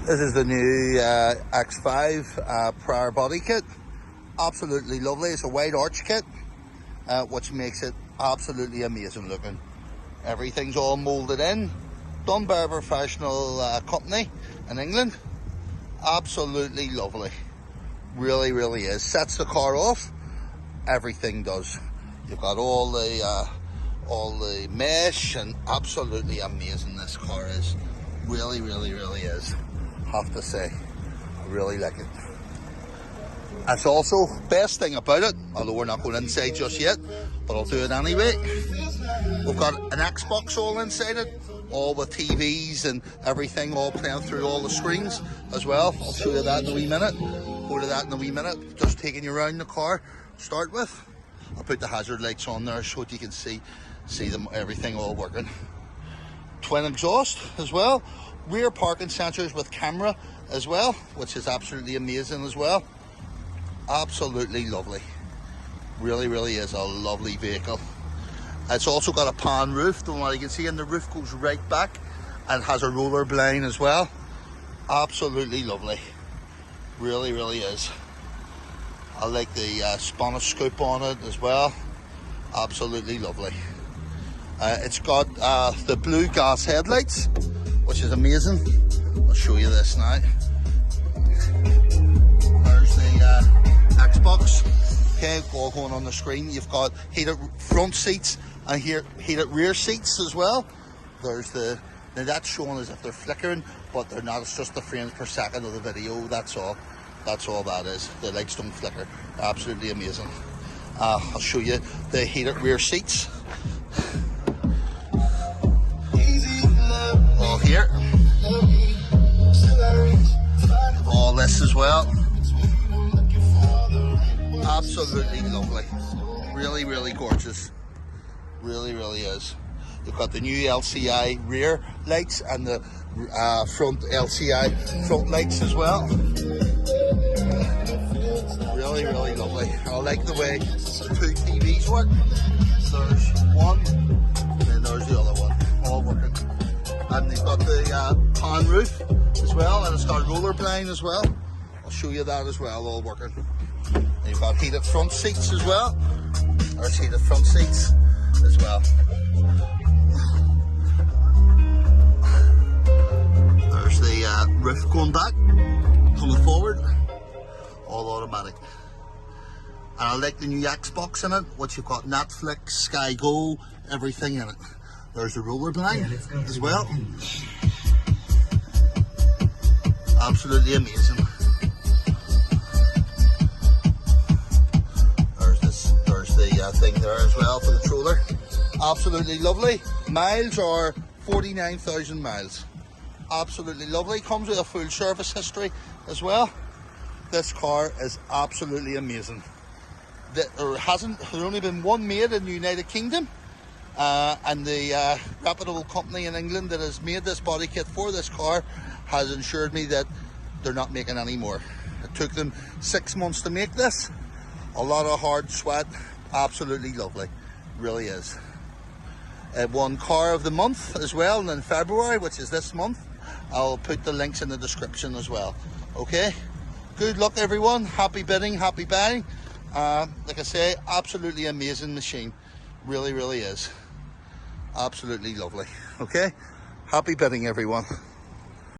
This is the new X5 prior body kit. Absolutely lovely. It's a white arch kit, which makes it absolutely amazing looking. Everything's all moulded in, done by a professional company in England. Absolutely lovely. Really, really is. Sets the car off. Everything does. You've got all the mesh, and absolutely amazing this car is. Really, really, really is. Have to say, I really like it. That's also best thing about it, although we're not going inside just yet, but I'll do it anyway. We've got an Xbox all inside it, all with TVs and everything, all playing through all the screens as well. I'll show you that in a wee minute. Go to that in a wee minute. Just taking you around the car. Start with, I'll put the hazard lights on there so that you can see them, everything all working. Twin exhaust as well. Rear parking sensors with camera as well, which is absolutely amazing as well. Absolutely lovely. Really, really is a lovely vehicle. It's also got a pan roof, the one you can see, and the roof goes right back and has a roller blind as well. Absolutely lovely. Really, really is. I like the Spanish scoop on it as well. Absolutely lovely. It's got the blue gas headlights, which is amazing. I'll show you this now. There's the Xbox. Okay, all going on the screen. You've got heated front seats and here heated rear seats as well. There's now that's showing as if they're flickering, but they're not. It's just the frames per second of the video. That's all. That's all that is. The lights don't flicker. Absolutely amazing. I'll show you the heated rear seats. All here. All this as well. Absolutely lovely. Really, really gorgeous. Really, really is. You've got the new LCI rear lights and the front LCI front lights as well. Really, really lovely. I like the way the two TVs work. There's one, and then there's the other one. All working. And they've got the pan roof as well, and it's got roller blind as well. I'll show you that as well, all working. And you've got heated front seats as well. There's heated front seats as well. There's the roof going back, coming forward, all automatic. And I like the new Xbox in it, which you've got Netflix, Sky Go, everything in it. There's the roller blind as well. Absolutely amazing. There's the thing there as well for the troller. Absolutely lovely. Miles are 49,000 miles. Absolutely lovely. Comes with a full service history as well. This car is absolutely amazing. There's only been one made in the United Kingdom. And the reputable company in England that has made this body kit for this car has assured me that they're not making any more. It took them 6 months to make this. A lot of hard sweat. Absolutely lovely. Really is. It won Car of the Month as well in February, which is this month. I'll put the links in the description as well. Okay, good luck everyone. Happy bidding, happy buying. Like I say, absolutely amazing machine. Really, really is. Absolutely lovely. Okay, happy bidding everyone.